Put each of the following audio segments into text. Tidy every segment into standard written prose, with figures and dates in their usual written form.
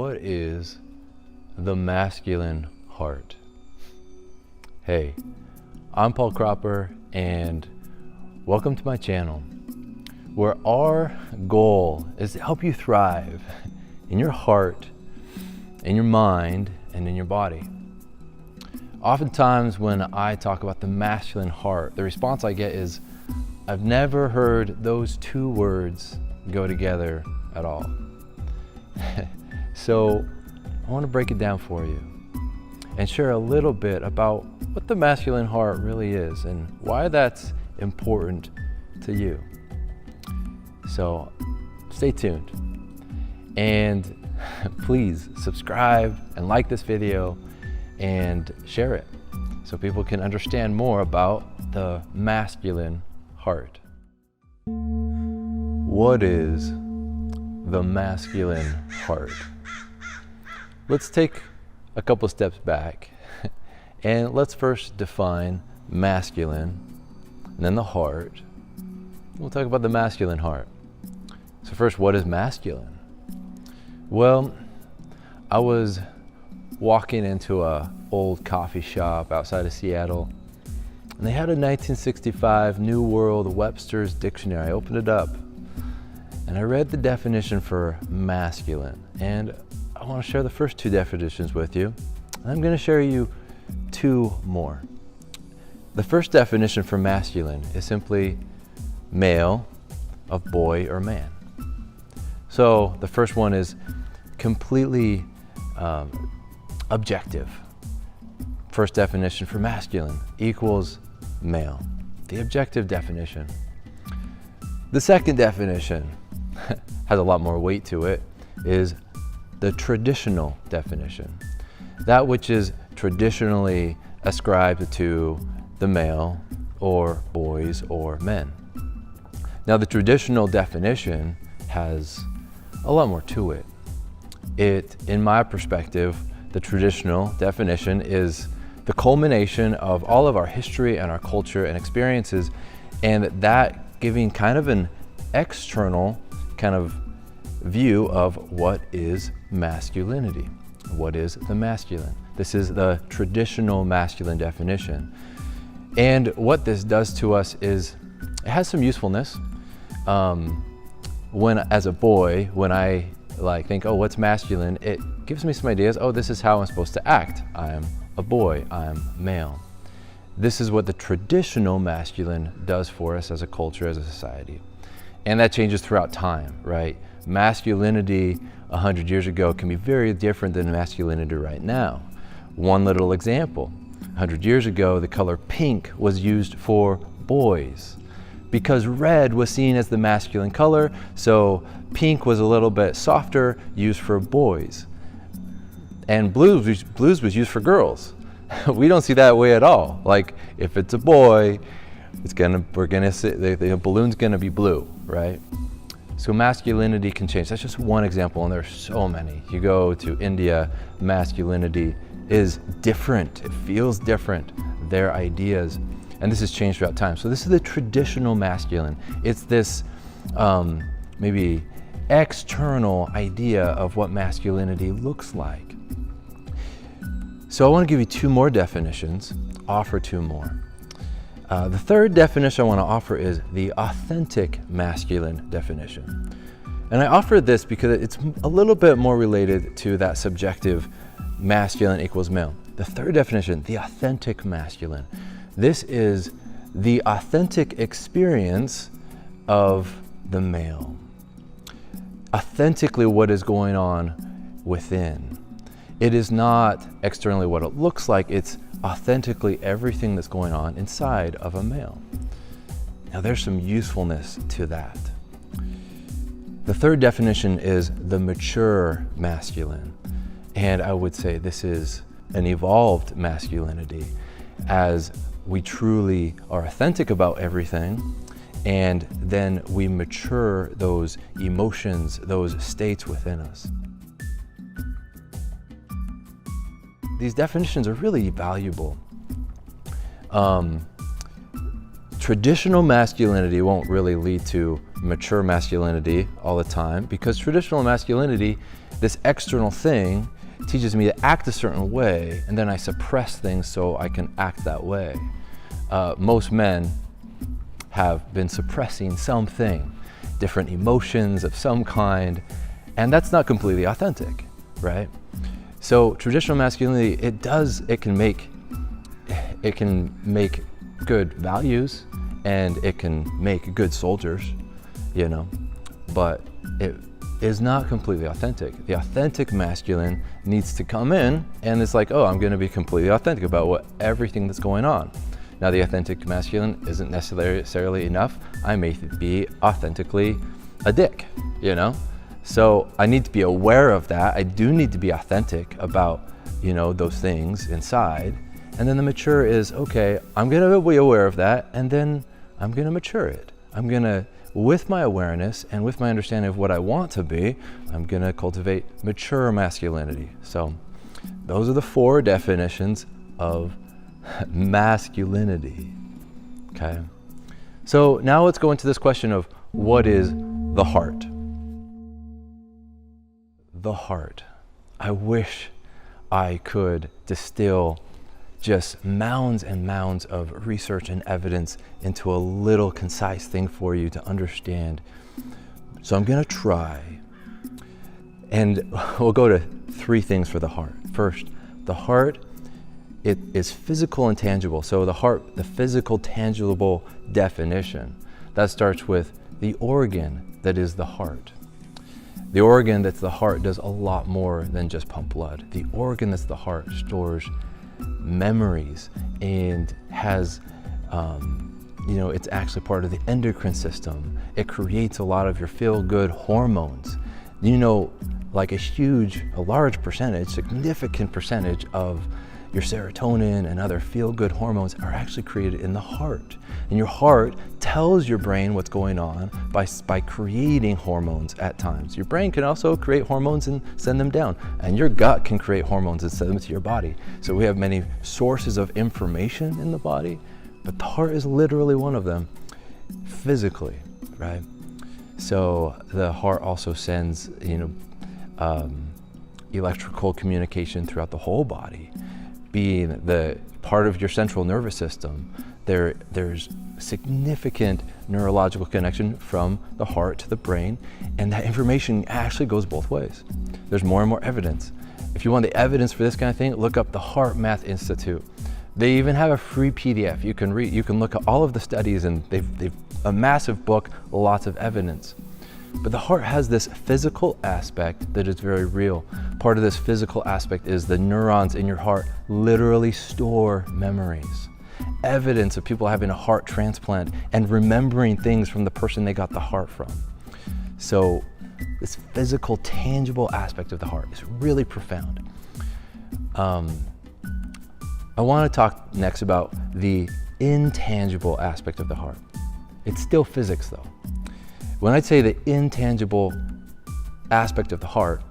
What is the masculine heart? Hey, I'm Paul Cropper, and welcome to my channel, where our goal is to help you thrive in your heart, in your mind, and in your body. Oftentimes when I talk about the masculine heart, the response I get is, I've never heard those two words go together at all. So I want to break it down for you and share a little bit about what the masculine heart really is and why that's important to you. So stay tuned, and please subscribe and like this video and share it so people can understand more about the masculine heart. What is the masculine heart? Let's take a couple steps back and let's first define masculine and then the heart. We'll talk about the masculine heart. So first, what is masculine? Well, I was walking into an old coffee shop outside of Seattle, and they had a 1965 New World Webster's Dictionary. I opened it up and I read the definition for masculine, and I want to share the first two definitions with you. I'm going to share you two more. The first definition for masculine is simply male of boy or man. So the first one is completely objective. First definition for masculine equals male, the objective definition. The second definition has a lot more weight to it, is the traditional definition, that which is traditionally ascribed to the male or boys or men. Now, the traditional definition has a lot more to it. In my perspective, the traditional definition is the culmination of all of our history and our culture and experiences, and that giving kind of an external kind of view of what is masculinity. What is the masculine? This is the traditional masculine definition. And what this does to us is it has some usefulness. As a boy, when I think, oh, what's masculine? It gives me some ideas. Oh, this is how I'm supposed to act. I am a boy, I'm male. This is what the traditional masculine does for us as a culture, as a society. And that changes throughout time, right? Masculinity 100 years ago can be very different than masculinity right now. One little example, 100 years ago, the color pink was used for boys because red was seen as the masculine color, so pink was a little bit softer, used for boys. And blues was used for girls. We don't see that way at all. Like, if it's a boy, the balloon's gonna be blue, right? So masculinity can change. That's just one example, and there's so many. You go to India, masculinity is different. It feels different, their ideas, and this has changed throughout time. So this is the traditional masculine. It's this maybe external idea of what masculinity looks like. So I want to give you two more definitions, offer two more. The third definition I want to offer is the authentic masculine definition. And I offer this because it's a little bit more related to that subjective masculine equals male. The third definition, the authentic masculine. This is the authentic experience of the male. Authentically what is going on within. It is not externally what it looks like, it's authentically everything that's going on inside of a male. Now there's some usefulness to that. The third definition is the mature masculine. And I would say this is an evolved masculinity, as we truly are authentic about everything, and then we mature those emotions, those states within us. These definitions are really valuable. Traditional masculinity won't really lead to mature masculinity all the time, because traditional masculinity this external thing teaches me to act a certain way, and then I suppress things so I can act that way. Most men have been suppressing something, different emotions of some kind, and that's not completely authentic, right? So traditional masculinity, it can make good values, and it can make good soldiers, but it is not completely authentic. The authentic masculine needs to come in and it's like, oh, I'm going to be completely authentic about everything that's going on. Now, the authentic masculine isn't necessarily enough. I may be authentically a dick, So I need to be aware of that. I do need to be authentic about, those things inside. And then the mature is, okay, I'm going to be aware of that, and then I'm going to mature it. I'm going to, with my awareness and with my understanding of what I want to be, I'm going to cultivate mature masculinity. So those are the 4 definitions of masculinity. Okay. So now let's go into this question of what is the heart? The heart. I wish I could distill just mounds and mounds of research and evidence into a little concise thing for you to understand. So I'm going to try. And we'll go to 3 things for the heart. First, the heart, it is physical and tangible. So the heart, the physical, tangible definition, that starts with the organ that is the heart. The organ that's the heart does a lot more than just pump blood. The organ that's the heart stores memories and has, it's actually part of the endocrine system. It creates a lot of your feel-good hormones. Like a large percentage, significant percentage of your serotonin and other feel-good hormones are actually created in the heart. And your heart tells your brain what's going on by creating hormones at times. Your brain can also create hormones and send them down. And your gut can create hormones and send them to your body. So we have many sources of information in the body, but the heart is literally one of them physically, right? So the heart also sends, electrical communication throughout the whole body. Being the part of your central nervous system, there's significant neurological connection from the heart to the brain, and that information actually goes both ways. There's more and more evidence. If you want the evidence for this kind of thing, look up the Heart Math Institute. They even have a free PDF you can read. You can look at all of the studies, and they've a massive book, lots of evidence. But the heart has this physical aspect that is very real. Part of this physical aspect is the neurons in your heart literally store memories. Evidence of people having a heart transplant and remembering things from the person they got the heart from. So this physical, tangible aspect of the heart is really profound. I want to talk next about the intangible aspect of the heart. It's still physics though. When I say the intangible aspect of the heart,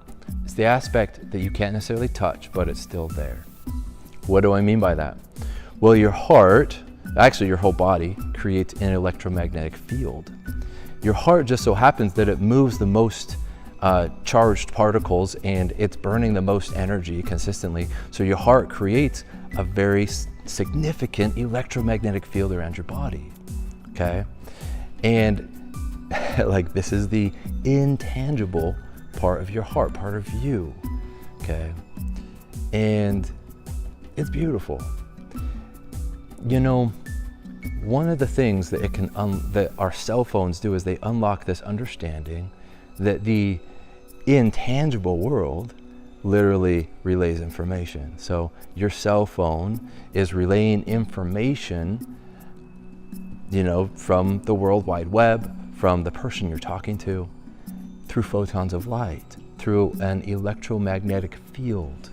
it's the aspect that you can't necessarily touch, but it's still there. What do I mean by that? Well, your heart, actually your whole body, creates an electromagnetic field. Your heart just so happens that it moves the most charged particles, and it's burning the most energy consistently. So your heart creates a very significant electromagnetic field around your body, okay? And like this is the intangible part of your heart, part of you, okay? And it's beautiful. One of the things that that our cell phones do is they unlock this understanding that the intangible world literally relays information. So your cell phone is relaying information, from the World Wide Web, from the person you're talking to, through photons of light, through an electromagnetic field.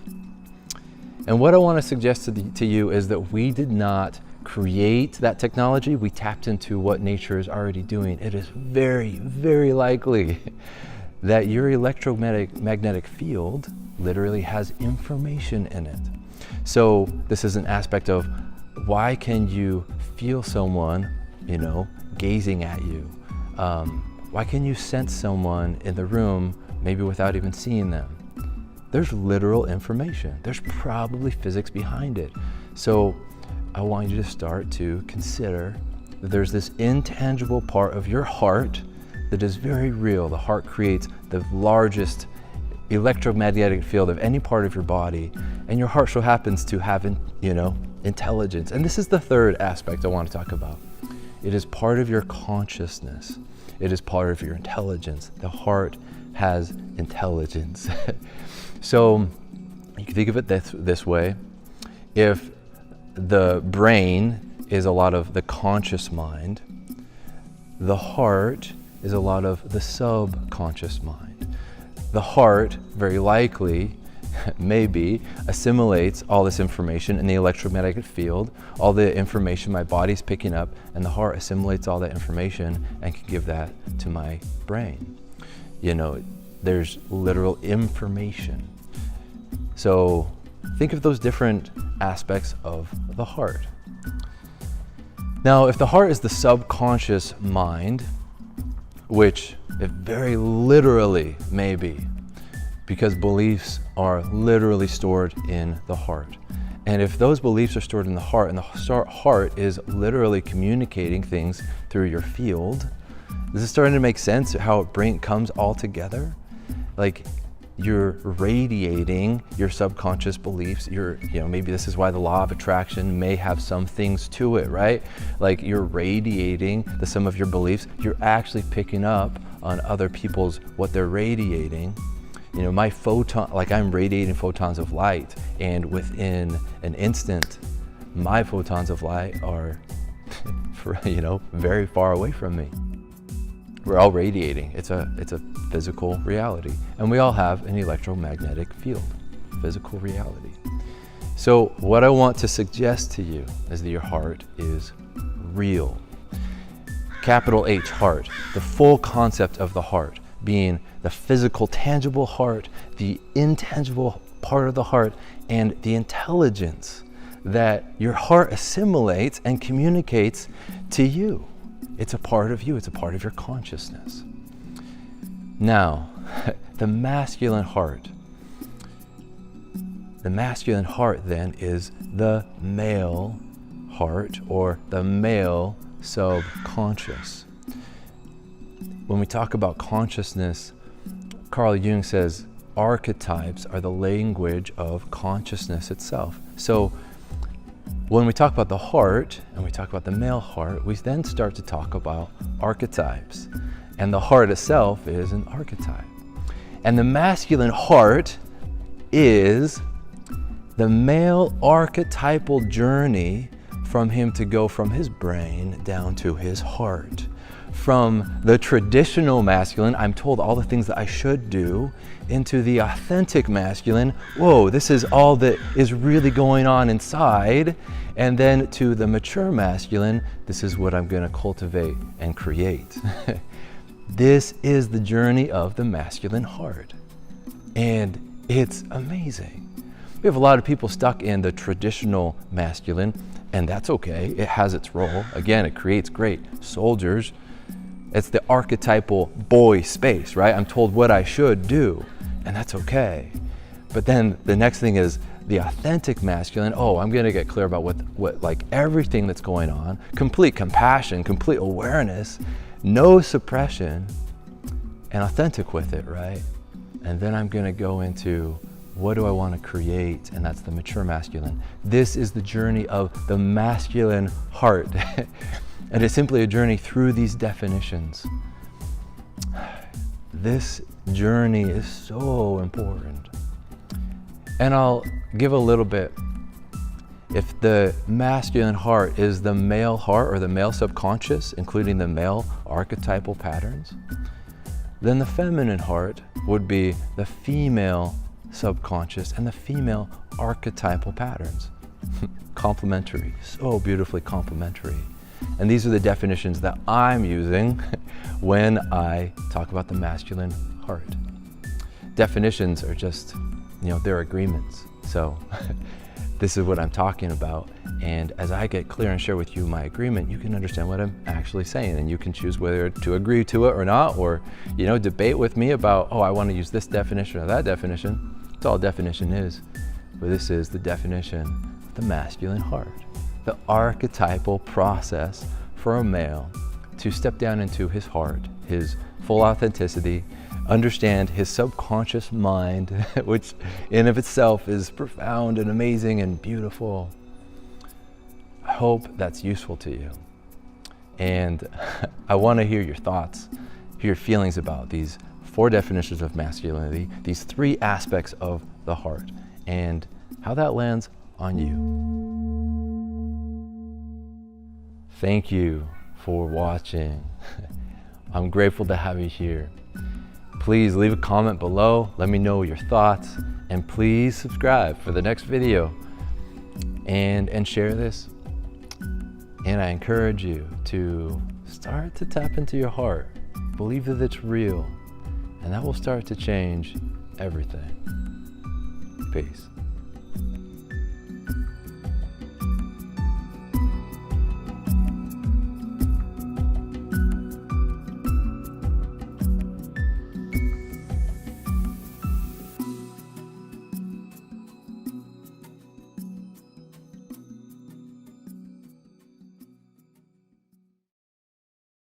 And what I want to suggest to you is that we did not create that technology. We tapped into what nature is already doing. It is very, very likely that your electromagnetic field literally has information in it. So this is an aspect of why can you feel someone, gazing at you? Why can you sense someone in the room, maybe without even seeing them? there's literal information. There's probably physics behind it. So I want you to start to consider that there's this intangible part of your heart that is very real. The heart creates the largest electromagnetic field of any part of your body, and your heart so happens to have, intelligence. And this is the third aspect I want to talk about. It is part of your consciousness. It is part of your intelligence. The heart has intelligence. So you can think of it this way. If the brain is a lot of the conscious mind, the heart is a lot of the subconscious mind. The heart, very likely, maybe, assimilates all this information in the electromagnetic field, all the information my body's picking up, and the heart assimilates all that information and can give that to my brain. There's literal information. So think of those different aspects of the heart. Now, if the heart is the subconscious mind, which it very literally may be, because beliefs are literally stored in the heart. And if those beliefs are stored in the heart, and the heart is literally communicating things through your field, this is starting to make sense how it comes all together. Like, you're radiating your subconscious beliefs. Maybe this is why the law of attraction may have some things to it, right? Like, you're radiating the sum of your beliefs. You're actually picking up on other people's, what they're radiating. My photon, like, I'm radiating photons of light, and within an instant, my photons of light are, very far away from me. We're all radiating. It's a physical reality. And we all have an electromagnetic field, physical reality. So what I want to suggest to you is that your heart is real. Capital H, heart. The full concept of the heart being the physical, tangible heart, the intangible part of the heart, and the intelligence that your heart assimilates and communicates to you. It's a part of you. It's a part of your consciousness. Now, the masculine heart. The masculine heart then is the male heart, or the male subconscious. When we talk about consciousness, Carl Jung says archetypes are the language of consciousness itself. So when we talk about the heart and we talk about the male heart, we then start to talk about archetypes. And the heart itself is an archetype. And the masculine heart is the male archetypal journey from him to go from his brain down to his heart. From the traditional masculine, I'm told all the things that I should do, into the authentic masculine, whoa, this is all that is really going on inside. And then to the mature masculine, this is what I'm going to cultivate and create. This is the journey of the masculine heart. And it's amazing. We have a lot of people stuck in the traditional masculine, and that's okay. It has its role. Again, it creates great soldiers. It's the archetypal boy space, right? I'm told what I should do, and that's okay. But then the next thing is the authentic masculine. Oh, I'm going to get clear about what like everything that's going on, complete compassion, complete awareness, no suppression, and authentic with it, right? And then I'm going to go into what do I want to create, and that's the mature masculine. This is the journey of the masculine heart. And it's simply a journey through these definitions. This journey is so important. And I'll give a little bit. If the masculine heart is the male heart or the male subconscious, including the male archetypal patterns, then the feminine heart would be the female subconscious and the female archetypal patterns. Complementary, so beautifully complementary. And these are the definitions that I'm using when I talk about the masculine heart. Definitions are just, they're agreements. So this is what I'm talking about. And as I get clear and share with you my agreement, you can understand what I'm actually saying. And you can choose whether to agree to it or not, or, debate with me about, I want to use this definition or that definition. That's all definition is. But this is the definition of the masculine heart. The archetypal process for a male to step down into his heart, his full authenticity, understand his subconscious mind, which in of itself is profound and amazing and beautiful. I hope that's useful to you. And I want to hear your thoughts, hear your feelings about these 4 definitions of masculinity, these 3 aspects of the heart, and how that lands on you. Thank you for watching. I'm grateful to have you here. Please leave a comment below, let me know your thoughts, and please subscribe for the next video and share this. And I encourage you to start to tap into your heart, believe that it's real, and that will start to change everything. Peace.